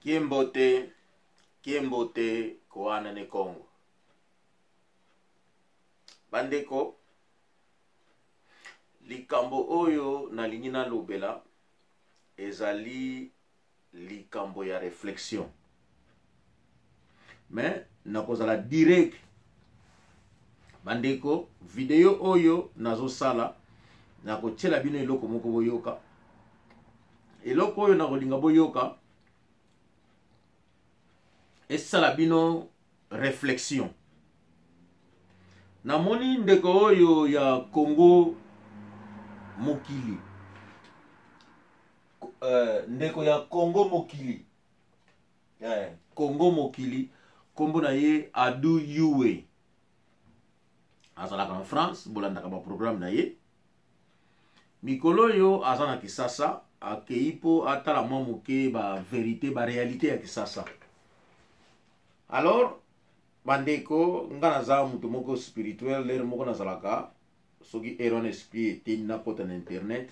Kiembote koana ne Congo. Bandeko likambo oyo na lingina lobela ezali likambo ya réflexion. Mais nakozala direct. Bandeko video oyo nazo sala nakotiela bino eloko moko boyoka. Eloko oyo nakolinga boyoka esala bino réflexion. Namoni ndeko oyo ya Congo mokili. Ndeko ya Congo mokili. Congo mokili. Kombo na ye Adu Yuwe. Azalaka en France, bolandaka ba programme na ye. Mikolo yo azana Kisasa, akeipo atala mwa moke ba vérité, ba réalité ya Kisasa. Alors, bandeko, nga naza mutu moko spirituel, lere moko nazalaka, soki eron esprit te na kota na internet.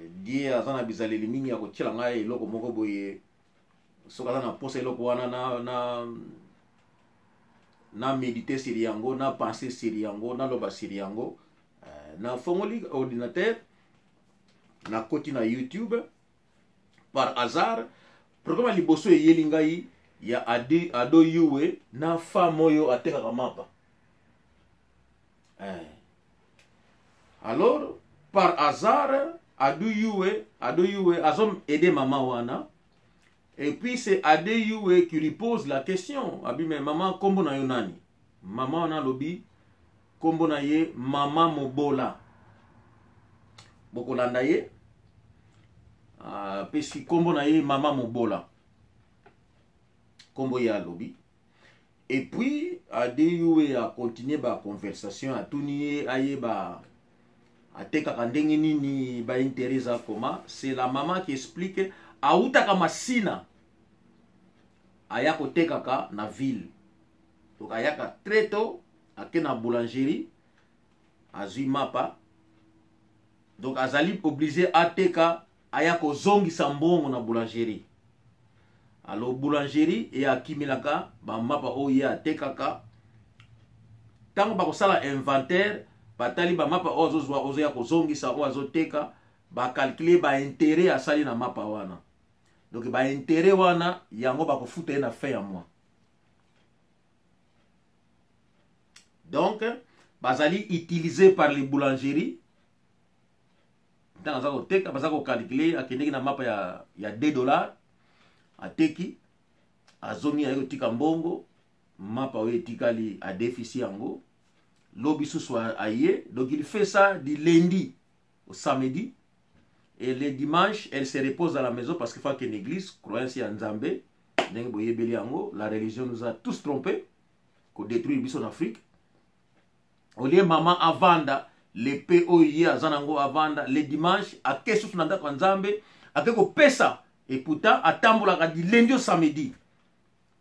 Die azana bizaleli mingi ya kotiela ngai eloko moko boye. Soki azana posa eloko wana na méditer sur yango, na penser sur yango, na loba sur yango. Na fongoli ordinateur, na koti na YouTube, par hasard, programme liboso eyeli ngai ya Ado Yuwe na femme oyo atekaka mapa. Alors, par hasard, Ado Yuwe azom aider maman wana. Et puis c'est Ado Yuwe qui lui pose la question. Abi mais maman kombo na yo nani? Maman wana lobi kombo na ye Mama Mobola. Bokolanda ye. Pesi kombo na ye Mama Mobola. Kombo ya lobi. Et puis Ado Yuwe a continué ba conversation a tuni aye ba ateka kandenge nini ba interesa koma. C'est la maman qui explique autaka masina ayako tekaka na ville. Donc ayaka très tôt ake na boulangerie azui mapa. Donc azali obligé ateka ayako zongisa mbongo na boulangerie. Alors boulangerie et akimilaka ba mapa oyo atekaka. Tango bakosala inventaire batali ba mapa ozo ya kozongisa o azoteka ba calculer ba intérêt asali na mapa wana. Donc ba intérêt wana yango bakofuta na fin ya mois. Donc bazali utilisé par les boulangeries. Dans za ko teka bazako calculer akendeki na mapa ya $2 ateki azongi ayo tika mbongo mapa oyo etikali a déficit yango lobi susu aye. Donc il fait ça du lundi au samedi. Et le dimanche, elle se repose à la maison parce qu'il faut qu'une église, croyance en Nzambe, la religion nous a tous trompés, qu'on détruit en Afrique. Au lieu maman avanda, les POI à Zanango avanda, le dimanche, à Kessouf Nanda Nzambe, à Keko Pesa, et pourtant, à Tamboula, du lundi au samedi.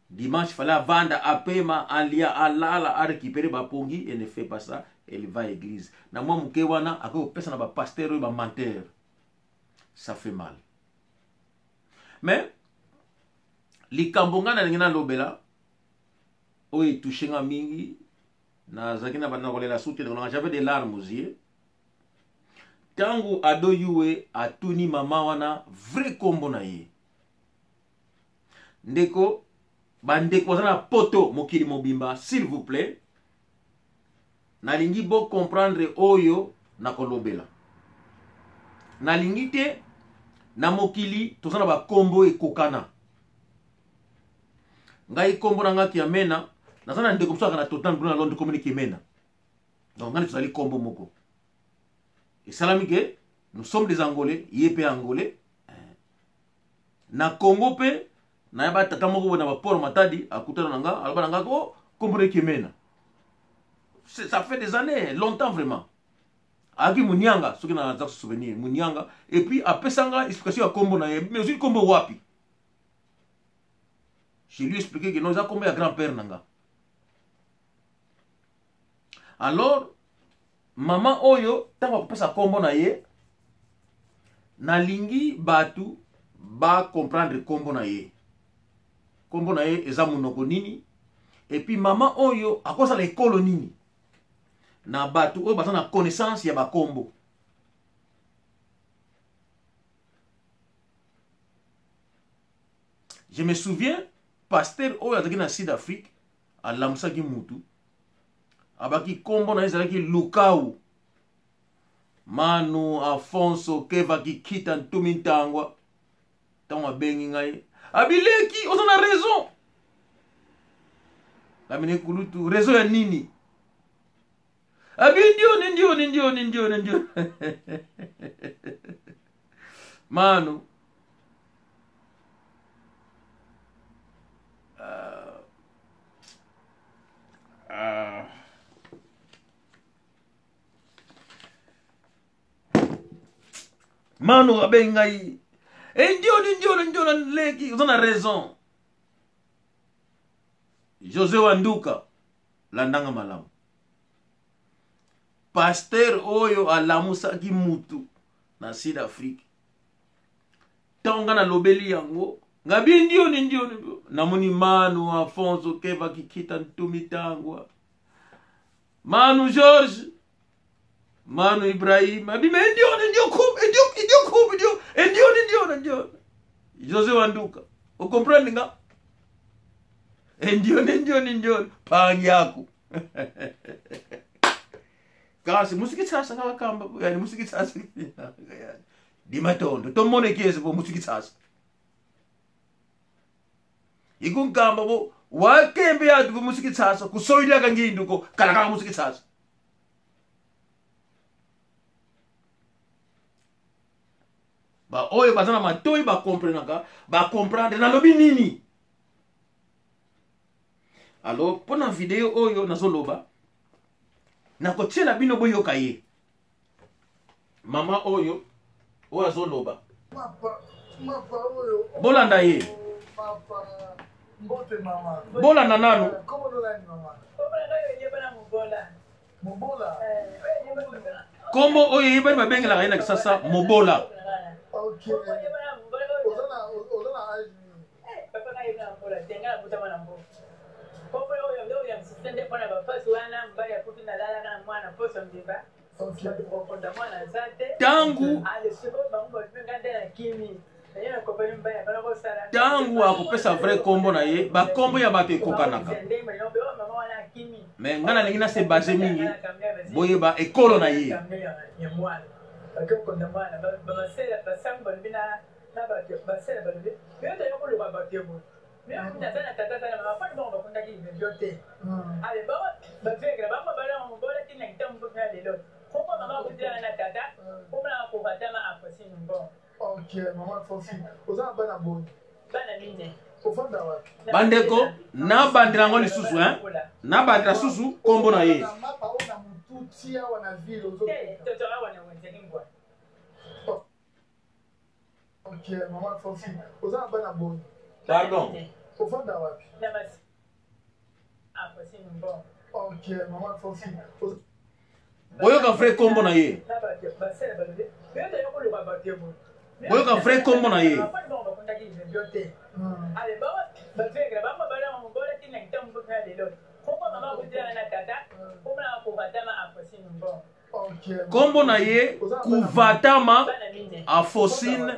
Dimanche, il fallait vendre à Pema, à Lia, à Lala, à récupérer Bapongi, et ne fait pas ça, elle va à l'église. Na moi, Moukewana, à Keko Pesa, na pasteur, ba menteur. Ça fait mal. Mais, les Kambonga na ngina lobela, oye touché nga mingi, na zakina bana kolela soute, j'avais des larmes aux yeux. Tango Ado Yuwe a tuni mama wana vrai kombo na ye. Ndeko, bandeko zana poto mokili mobimba, s'il vous plaît. Na lingi bo comprendre oyo na kolobela. Na lingite na mokili tozana ba kombo e kokana. Ngai kombo na ngaki ya mena, nazana ndeko msaka na totan bruna londo communique mena. Donc ngani tozali kombo moko. Et salamike, nous sommes des Angolais, yépe Angolais. Na Congo pe na yaba tata moko na ba poro matadi akutana nanga, alba nanga ko communique mena. Ça fait des années, longtemps vraiment. Agi Munyanga, ceux qui n'ont pas de souvenir, Munyanga, et puis après ça, explication à Kombo, mais aussi Kombo Wapi. Je lui ai expliqué que nous avons combien de grand-père Nanga. Alors, maman Oyo, tant qu'on peut ça Kombo na ye, na lingi batu, ba comprendre kombo na ye. Kombo na ye eza monoko nini. Et puis maman oyo akosa la ekolo nini. Na batu oyo baza na connaissance ya ba kombo. Je me souviens, pasteur oyo azaki na Sud-Afrique, alamusaki mutu. Abaki kombo na ezalaki Lukau. Manu, Afonso, Keva ki kita ntumi ntangwa. Tangwa bengi ngai. Abileki, ozo na raison. Lamine kulutu, raison ya nini? Abi ndio. Manu. Manu abengai. Ndio leki, vous en avez raison. José Wanduka landanga malamu. Pasteur oyo alamusaki mutu na Sud-Afrique. Tonga na lobeli yango. Ngabi ndio. Namuni Manu, Afonso, Keva kikita ntumi tangwa. Manu George. Manu Ibrahim. Abi ndio. José Wanduka. Vous comprenez nga? Ndio. Pangi yako. Kasi musiki sasa nga kamba. Yani musiki sasa. Dimatondo. Tomone kiese po musiki sasa. Ikun kamba bo. Wakembe ya tu musiki sasa. Kusoilia kangindu ko. Kalakanga musiki sasa. Ba oyo bazana matoi ba comprendre na lobi nini. Alors pour la vidéo oyo nazoloba na kotiela bino boyo kaye. Mama oyo azoloba. Bolanda ye. Bolanda nanu. Kombo oyo yebani babengela kaye na kisasa mobola. Okay. Tangu akupesa vrai kombo na ye, ba kombo ya bato ekokanaka. Mais ngana lingina se base mingi, boye ba ekolo na ye. Bandeko, na bandira ngoli susu, hein? Na bandira susu, kombo na ye. Ok, maman Fonsi, vous avez un bon abonné. Pardon. Au fond d'Awapi. Ok, maman Fonsi. Boyoka frère kombo na ye. Boyoka frère kombo na ye. Kombo na ye kuvatama Afosine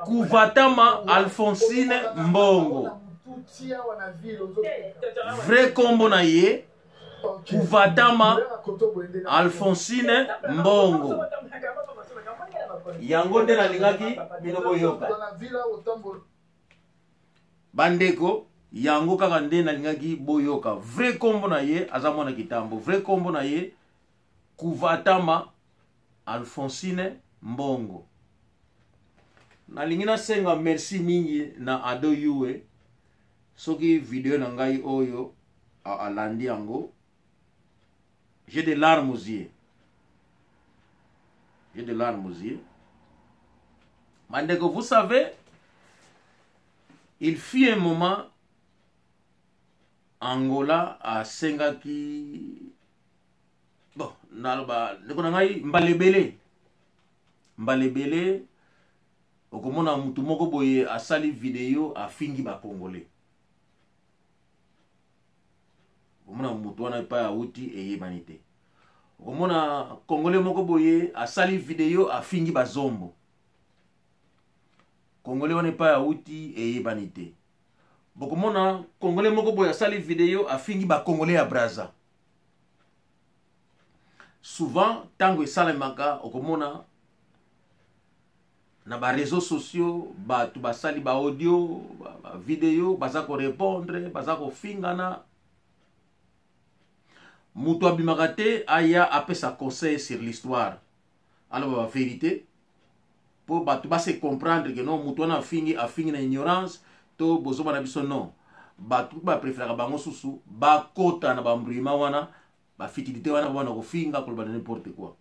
Kuvatama Alphonsine Mbongo. Vrai kombo na ye Kuvatama Alphonsine Mbongo. Yango nde nalingaki bino boyoka. Bandeko yango kaka nde nalingaki boyoka. Vrai kombo na ye aza mwana kitambo. Vrai kombo na ye Kuvatama Alphonsine Mbongo. Nalingina senga merci mingi na ado yue. Soki video na ngai oyo alandi yango. J'ai des larmes aux yeux. J'ai des larmes aux yeux. Mandeko, vous savez, il fut un moment Angola à Sengaki. Bon, naloba, ndekonangai Mbalebele. Mbalebele, okomona mutu moko boye asali video afingi ba congolais. Okomona mutu wana pa auti eyebani te. Okomona congolais moko boye asali video afingi ba zombo. Congolais wana pa auti eyebani te. Bokomona congolais moko boye asali video afingi ba congolais ya Brazza. Souvent tango esalemaka okomona na ba réseaux sociaux batu basali ba audio ba video baza ko répondre baza ko fingana mutu abimaka te aya apesa conseil sur l'histoire alors ba vérité pour batu ba se comprendre que non mutu wana afingi na ignorance to bozo bana biso non batu ba préférer bango susu ba kota na ba mbrima wana ba fitilité wana wana ko finga ko ba n'importe quoi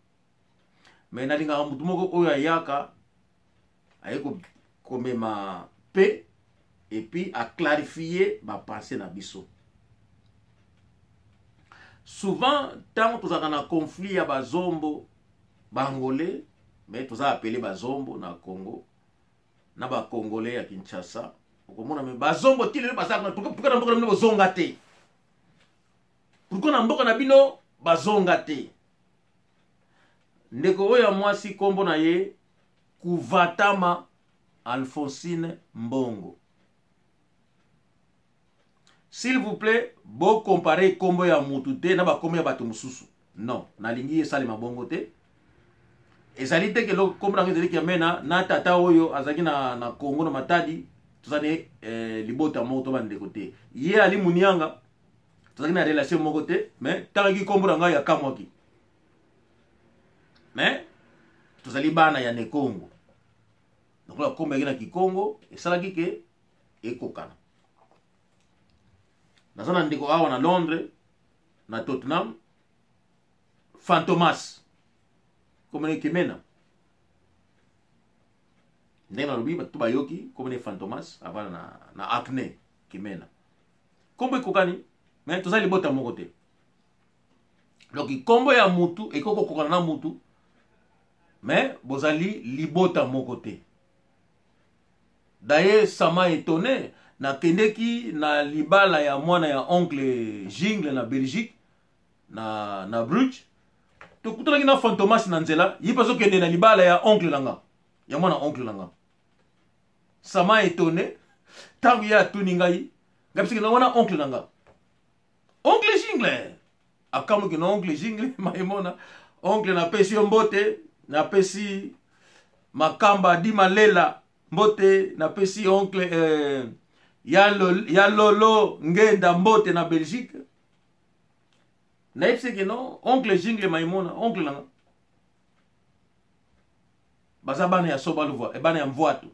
mais na linga mutu moko oyo ayaka ayeko komema paix et puis à clarifier ma pensée na biso. Souvent tant que nous avons conflit ya bazombo bangolais mais tous appelé bazombo na Congo na ba congolais ya Kinshasa okomona me bazombo tile bazaka pourquoi na mboka na bino zonga te pourquoi na mboka na bino bazonga te ndeko oyo mwasi kombo na ye Kuvatama Alphonsine Mbongo. S'il vous plaît, bo comparer kombo ya mutu te na ba kombo ya bato mususu. Non, na lingi esali mabongo te. Ezali te ke lo kombo na ngezeli kiamena na tata oyo azaki na Congo na Matadi, tuzane libota moko to bande côté. Ye ali munianga tuzaki na relation moko te, mais tangi kombo na ngai ya kamwaki. Mais tuzali bana ya ne Congo. Donc la kombo ya ki Congo esalaki ke ekokana. Nazana ndiko awa na Londres na Tottenham Fantomas komene Kimena ndena lobi batu bayoki komene Fantomas avana na Acne Kimena kombo ekokani mais tozali bota moko te. Donc kombo ya mutu ekoko kokana na mutu mais bozali libota moko te. D'ailleurs ça m'a étonné na kendeki na libala ya mwana ya oncle Jingle na Belgique na Bruges to kutolaki na Fantomas na nzela yipazo kende na libala ya oncle langa ya mwana oncle langa. Ça m'a étonné tangu ya tuni ngai ngapisi na mwana oncle langa oncle Jingle akamu ke na oncle Jingle maimona oncle na pesi mbote na pesi makamba di malela mbote na pesi oncle ya lolo ngenda mbote na Belgique na ipseke no oncle Jingle maimona oncle nanga baza bana ya soba luva bana ya mvoatu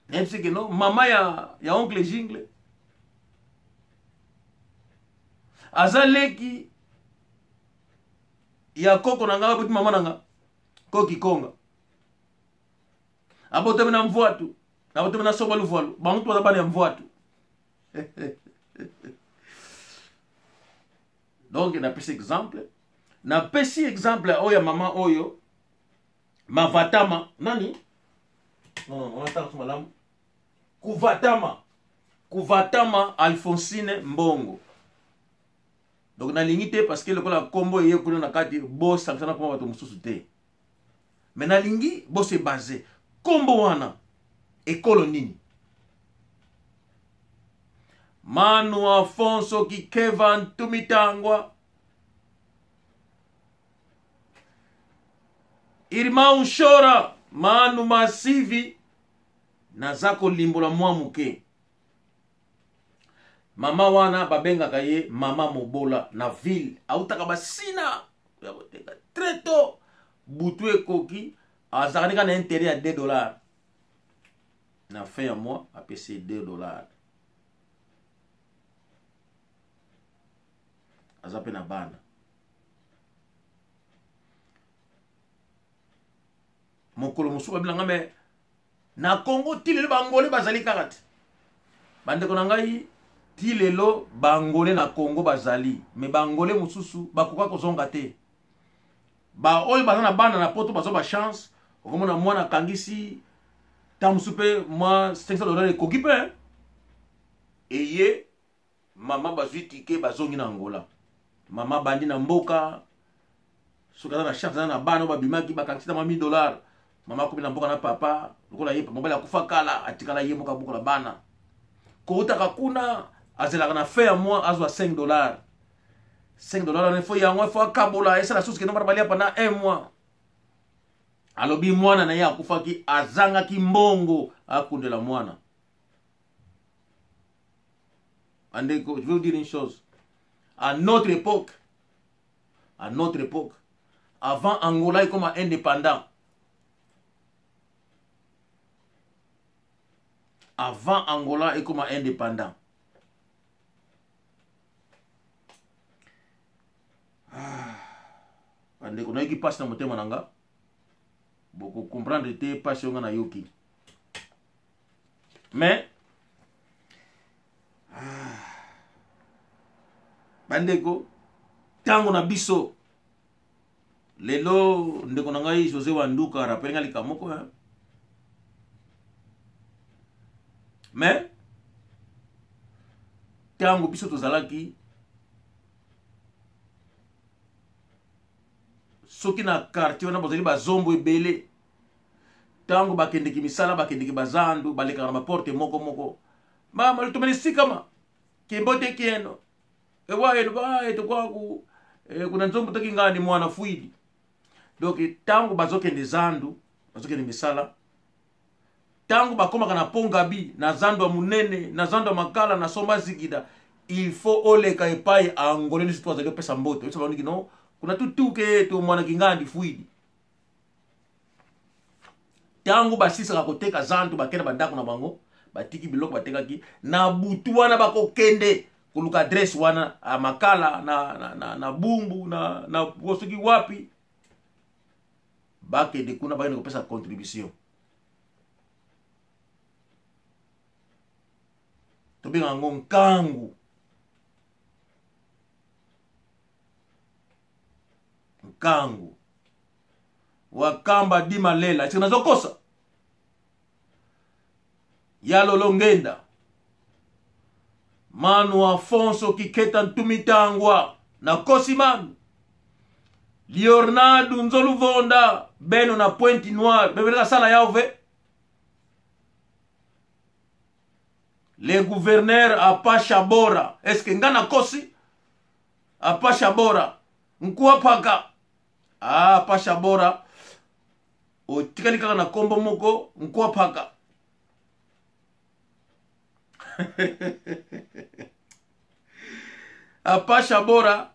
na ipseke no mama ya oncle Jingle azaleki ya koko nanga buti mama nanga koki konga abote na mvoatu abote na soba luvalu bantu bazabana ya mvoatu. Donc na pesi exemple oya mama oyo Mavatama nani non on attend madame Kuvatama Alphonsine Mbongo. Donc na lingite parce que le kola kombo ye kuna na kati bo sanctiona kwa bato mususu te. Mais na lingi bo se basé kombo wana ekolo nini Manu Afonso Kikevan Tumitangwa Irma Unshora Manu Masivi Nazako limbola mwamuke. Mama wana babenga kaye mama mobola na ville autaka basina très tôt butwe koki azarika na intérêt à $2 na fin ya mois a payé $2 azape na bana mokolo musuka bilanga me na Congo tilelo bangole bazali kakati bandeko na ngai tilelo bangole na Congo bazali me bangole mususu bakoka kozonga te ba oyo baza na bana na poto bazo ba chance okomona mwana kangisi tamusu mpe mwa $500 ekoki mpe eye mama bazwi tike bazongi na Angola mama bandi na mboka soki aza na chance aza na bana oyo babimaki bakangisi na $1000 mama akomi na mboka na papa lokola ye mobali akufa kala atikala ye mboka bukola bana koutaka kuna azelaka na fe ya mwa azwa $5 $5 faut yango faut akabola esa la source que nomba balia pendant 1 mois alobi mwana na ye akufaki azangaki mbongo akundela mwana andeko. Je vais vous dire une chose, à notre époque avant Angola est comme indépendant, avant Angola est comme indépendant. Andeko na qui passe na motema nanga beaucoup comprendre te passion na yoki mais bandeko tango na biso lelo ndeko na ngai José Wanduka rappelle ngali kamoko mais tango biso tozalaki soki na quartier wana bozali bazombo ebele tango bakendeki misala bakendeki bazandu balekaka na baporte moko mama lutumeli sikama kimbote kieno ewa eno ba etokwaku kuna nzombo toki ngani mwana fuidi donc tango bazokende zandu bazokende misala tango bakomaka na pongabi na zandu wa munene na zandu wa makala na somba zikida il faut oleka epai angoleni situ azali opesa mboto eso baniki no kuna tutuke to mwana kingandi fuidi tango basisaka koteka zandu bakenda bandako na bango batiki biloko batekaki na butu wana bakokende kuluka adresse wana amakala na bumbu na kosoki wapi bakende kuna bakende kopesa contribution tobenga ngo nkangu nkangu wakamba dima lela china zokosa yalo ngenda manu Afonso Kiketa Ntumitangwa na Kosimanu Leonardo Nzoluvonda Beno na Pointe Noire bebeleka sala yaove le gouverneur Apache Bora est-ce que ngana kosi Apache Bora nkuwa paka Apache Bora otikali kaka na kombo moko nkuwa paka Apache Bora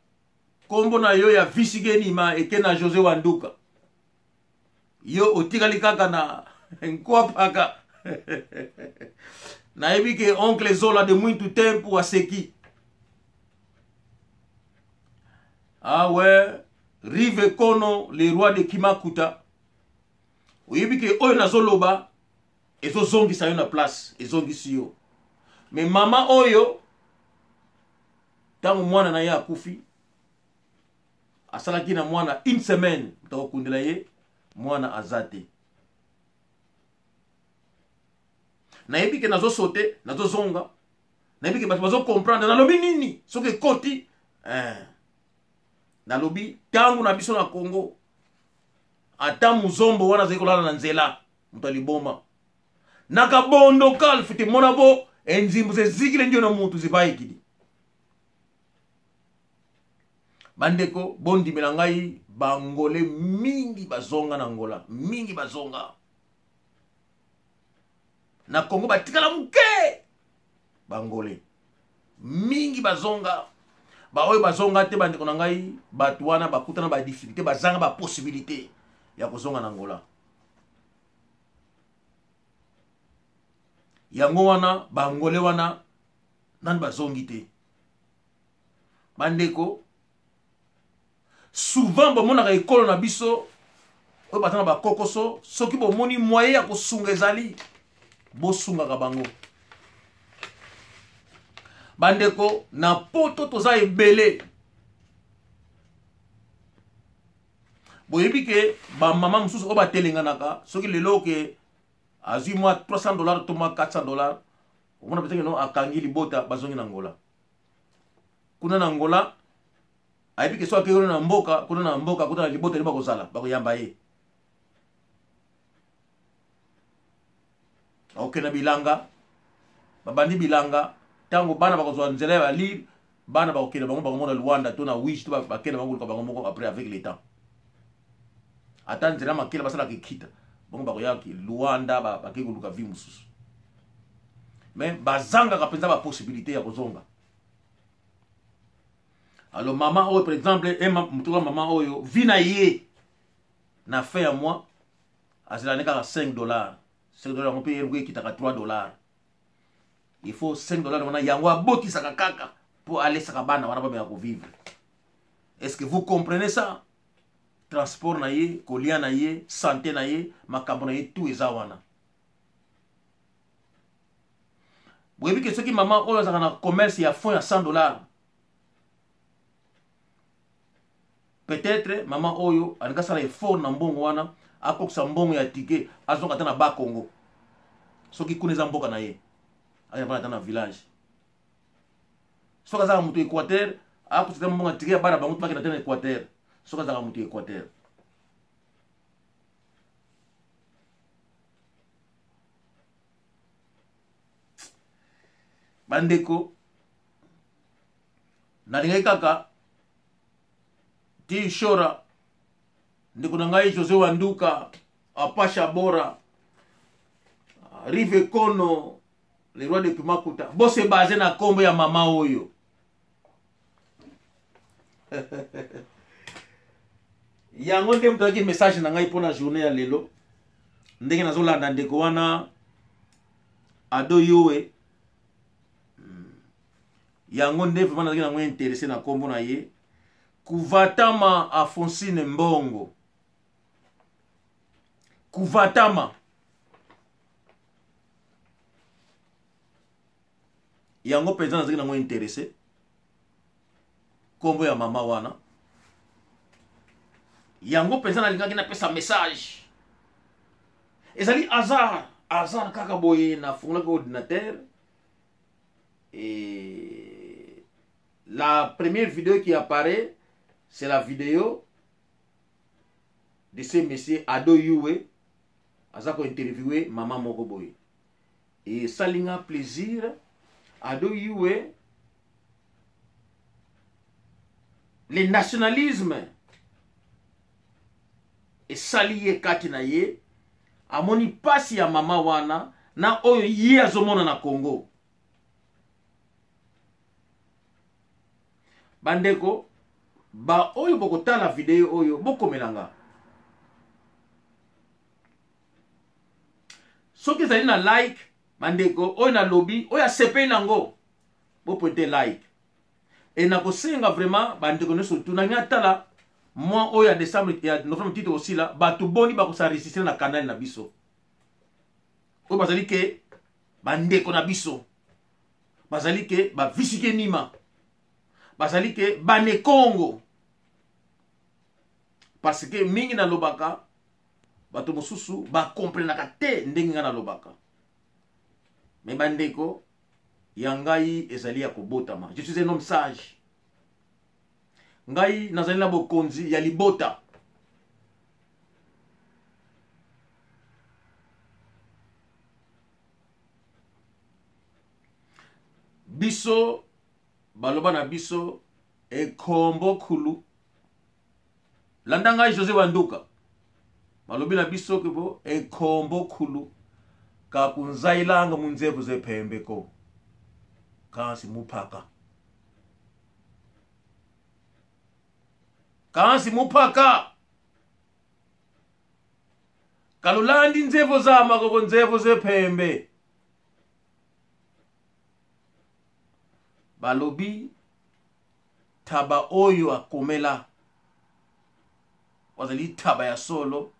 kombo na yo ya visigeni ma ekena José Wanduka yo otikali kaka na nkuwa paka na ebike oncle Zola de muito tempo aseki ah ouais Rive Kono le roi de Kimakuta oyebike oyo nazoloba ezozongisa yo na place ezongisi yo mais mama oyo tango mwana na ye akufi asalaki na mwana une semaine tokundela ye mwana azate nayebike nazosote nazozonga nayebike bato bazo comprendre nalobi nini soki ekoti nalobi tango na biso na Congo ata muzombo wana azali kolala na nzela moto aliboma nakabondo kalfite mona bo enzimbu zezikile ndio na mutu zibaikidi bandeko bondi melangai bangole mingi bazonga na Angola mingi bazonga na Congo batikala muke bangole mingi bazonga ba oyo bazonga te bandeko na ngai batu wana bakutana ba difficulté bazanga ba possibilité ya kozonga na Angola yango wana bangole wana nani bazongi te bandeko souvent bomonaka ekolo na biso oyo batana bakokoso soki bomoni moyen ya kosunga ezali bosungaka bango bandeko na poto toza ebele boyebi ke ba mama mususu o ba telenganaka soki lelo ke azwi mwa $300 to mwa $400 omona peut-être no akangi libota bazongi na Angola kuna na Angola ayebi ke so akei na mboka kuna na mboka kuna na libota liba kozala bakoyamba ye ok na bilanga babandi bilanga tango bana bakozwa nzela ya lire bana bakokende bango bakomona Luanda to na wish to bakende bango luka bango moko après avec le temps ata nzela makela basala kikita bango bakoya ki Luanda bakeki luka vi mususu mais bazanga kapenza ba possibilité ya kozonga alors maman oyo par exemple mutuka maman oyo vina ye na fin ya mois azela neka $5 $5 on peut y kitaka $3 il faut $5 wana yango aboti saka kaka pour aller saka bana wana ba ko vivre. Est-ce que vous comprenez ça? Transport na ye, kolia na ye, santé na ye, makambo na ye tout eza wana. Vous voyez que ceux qui maman oyo za na commerce ya fond ya $100. Peut-être maman oyo anika sala effort na mbongo wana akoksa mbongo ya ticket azonga tana ba Congo. Soki kuneza mboka na ye. Aya bana tana village. Soka za mutu Équateur, akosita mbongo ya ticket ya bana bango tubaki na tana Équateur. Soka za mutu Équateur. Bandeko nalingai kaka ti shora ndeko na ngai José Wanduka apasha bora Rive Kono le roi de Kumakuta bose basé na kombo ya mama oyo yango nde mutaki message na ngai pona journée ya lelo ndenge nazolanda ndeko wana ado yowe yango nde vraiment nazaki nango intéressé na kombo na ye Kuvatama Afonsine Mbongo Kuvatama yango penza nazaki nango intéressé kombo ya mama wana yango penza nalingaki napesa message ezali hasard kaka boye nafungolaki ordinateur et la première vidéo qui apparaît c'est la vidéo de ce monsieur Ado Yue azako interviewé maman moko boye et ça linga plaisir Ado Yue le nationalisme et saliye kati na ye amoni pasi ya mama wana na oyo ye azomona na Congo. Bandeko ba oyo bokotala video oyo bokomelanga soki ezali na like bandeko oyo na lobby oyo asepe nango bopointe like et nakosenga vraiment bandeko ne surtout na ngatala moi oyo ya décembre ya novembre titre aussi là bato boni bakosaregistre na canal na biso oyo bazali ke bandeko na biso bazali ke ba visike nima bazali ke bane Congo parce que mingi na lobaka bato mosusu ba comprenaka te ndenge nga na lobaka mais bandeko yangai ezali ya kobotama. Je suis un homme sage ngai nazali na bokonzi ya libota biso baloba na biso ekombo kulu landa ngai José Wanduka balobi na biso kebo ekombo kulu kakunzailanga munzevu zepembeko kansi mupaka kalulandi nzevu za makobo nzevu zepembe balobi taba oyo akomela wazali taba ya solo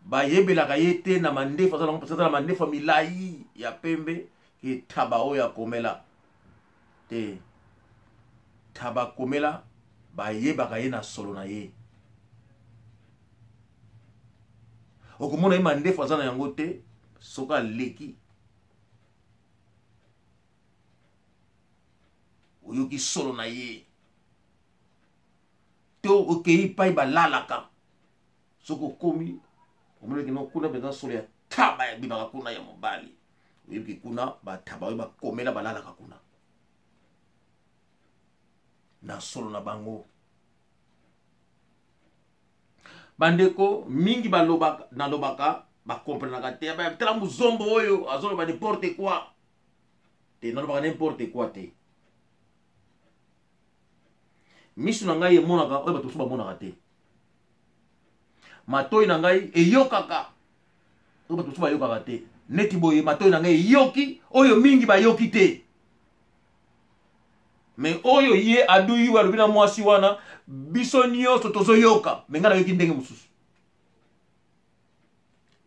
bayebelaka ye te na mandefa azala mandefa milai ya pembe ke taba oyo akomela te taba komela bayebaka ye na solo na ye okomona ye mandefu aza na yango te soki aleki oyoki solo na ye to okei pai balalaka soki okomi omonaki no kuna mpenza solo ya taba ya bimaka kuna ya mobali oyebi kuna bataba oyo bakomela balalaka kuna na solo na bango bandeko mingi balobaka nalobaka bakomprenaka te tala muzombo oyo azoloba n'importe quoi te nalobaka n'importe quoi te misu na ngai emonaka oyo bato mosusu bamonaka te matoi na ngai eyokaka oyo bato mosusu bayokaka te neti boye matoi na ngai eyoki oyo mingi bayoki te me oyo ye aduyi balobi na mwasi wana biso nyonso tozoyoka me ngai nayoki ndenge mosusu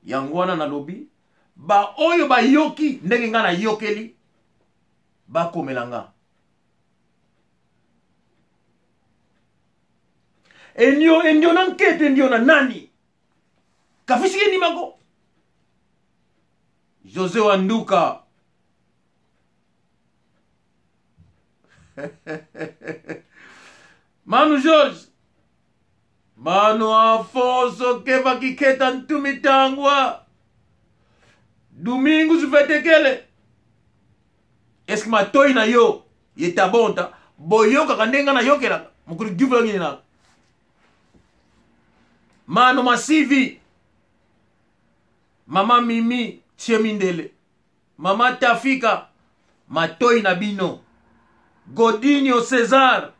yango wana nalobi ba oyo bayoki ndenge ngai nayokeli bakomela nga endio na nkete ndio na nani kafisiki nimako José Wanduka Manu George Manu Afonso Keva Kiketa Ntumitangwa Domingo Zuvetekele Eski matoi na yo yetabonta boyoka kandenga na yokela mukuri givula ngini na Manu Masivi Mama Mimi Chemindele Mama Tafika matoi na bino Godinho Cesar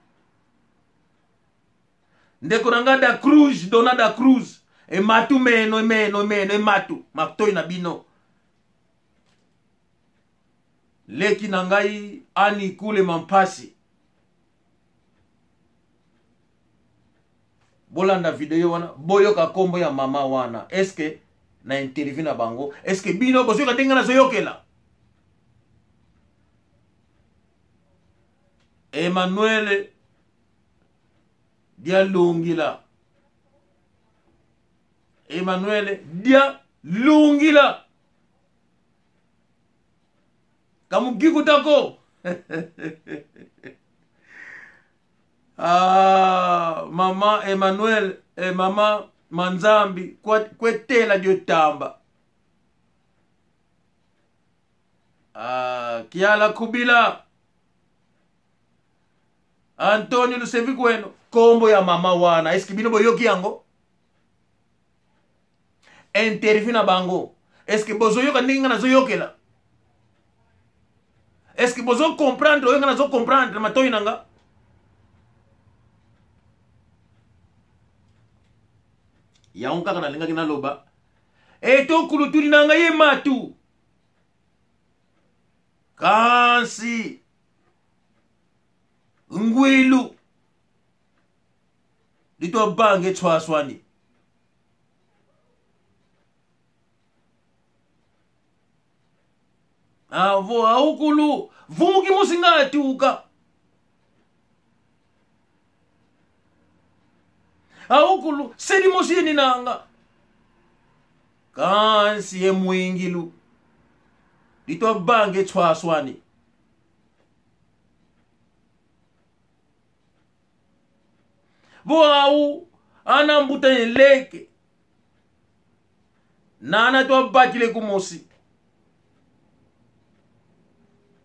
Ndekoranga da Cruz Donada Cruz e matu meno e matu matoi na bino leki na ngai ani kule mampasi bolanda video wana boyoka kombo ya mama wana eske na interview na bango eske bino bozoka tenga na zoyokela Emmanuel dia lungila Emmanuel dia lungila kamugiku tako mama Emmanuel mama Manzambi kwetela dio tamba Kiala Kubila Antonio Lusevi kweno kombo ya mama wana eski bino boyoki yango interview na bango eski bozo yoka ndinga na zoyokela eski bozo comprendre oyo na zo comprendre matoi nanga ya onka kana linga kina loba eto kulutuli nanga ye matu kansi ngwilu Dito bange chwaswani avo aukulu vumuki musingati uka aukulu sedi musini nanga kansi ye mwingilu Dito bange chwaswani Boau anambuta leke nana to bakile kumosi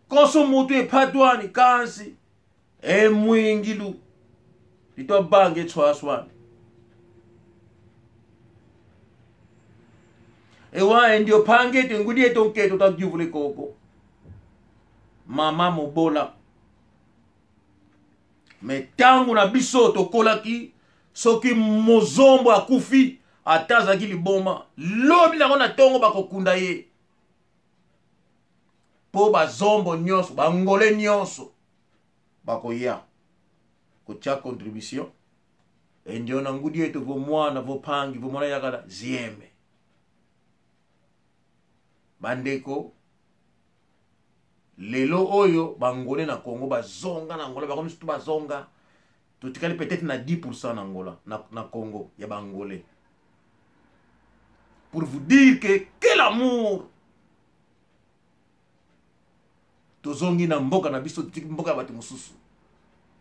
koso mutu epatwani kansi mwingilu lito bange chwaswani ewa ndio pangete ngudie tonketo takjuvule koko mama mobola metangu na biso tokolaki soki mozombo akufi atazaki liboma lobi na kona tongo bakokunda ye po bazombo nyonso bangole nyonso bakoya kotia contribution endio na ngudi eto vo mwana vo pangi vo mwana yakala zieme bandeko lelo oyo bangole na Congo bazonga na Angola bakomi surtout bazonga totikali peut-être na 10% na Angola na Congo ya bangole pour vous dire que quel amour. Tozongi na mboka na biso tiki mboka ya bato mosusu.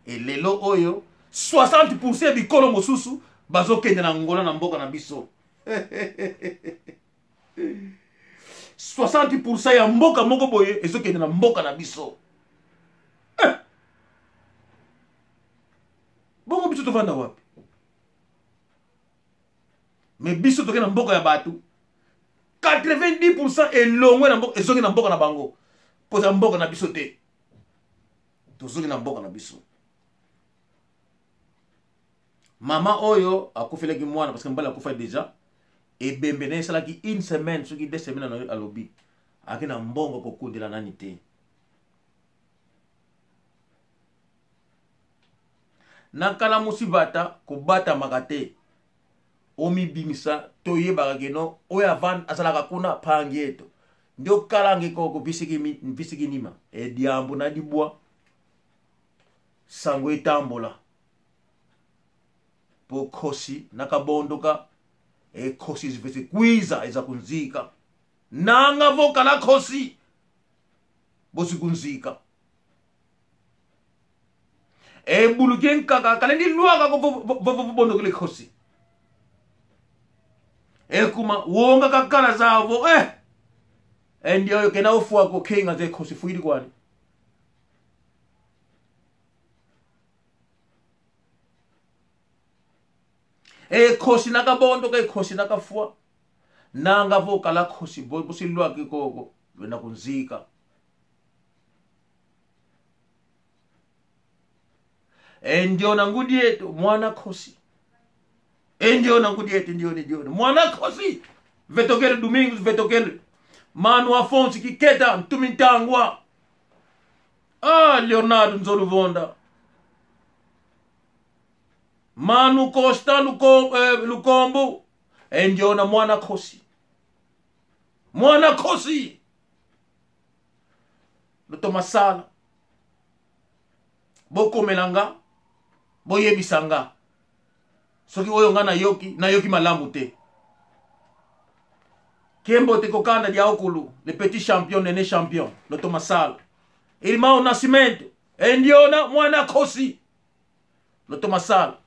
Et lelo oyo 60% bikolo mosusu bazokende na ngola na mboka na biso. 60% ya mboka moko boye ezokende na mboka na biso. Bongo biso tovanda wapi? Mais biso tokende na mboka ya batu 90% elongwe na mboka ezokende na mboka na bango. Poza mboka na biso te. Tozongi na mboka na biso. Mama oyo akufelaki mwana parce que mbala akufa déjà. Et bembene salaki une semaine soki 2 semaines à lobby. Aki na mbongo kokundela nani te. Nakala musibata kobata makate. Omi bimisa toyeba keno oya van asalaka kuna pangieto. Ndio kalange koko bisiki nima. E diambo na dibwa. Sango etambola. Po kosi nakabondoka. E kosi zivese kwiza eza kunzika. Nanga voka la kosi. Bosi kunzika. E buluken kaka. Kalendi luaka ko bondo kile kosi. E kuma wonga kakala zavo. Ndio yo kena ufuwa ko kinga ze kosi fuidi kwani. E kosi nakabondo ke kosi nakafua. Nanga voka la kosi bosi lwa kikoko wena kunzika. Ndio na ngudi yetu mwana kosi. Ndio na ngudi yetu ndio. Mwana kosi. Vetokele Domingos vetokele. Manu Afonso Kiketa Mtumintangwa. Leonardo Nzoluvonda. Manu Costa Lukombo. Ndio na mwana kosi. Mwana kosi. Luto masala. Boko melanga. Boye bisanga. Soki oyo nga na yoki malamu te. Kembo te kokanda dia okulu. Le petit champion nene champion. Luto masala. Ilmao Nascimento. Ndio na mwana kosi. Luto masala.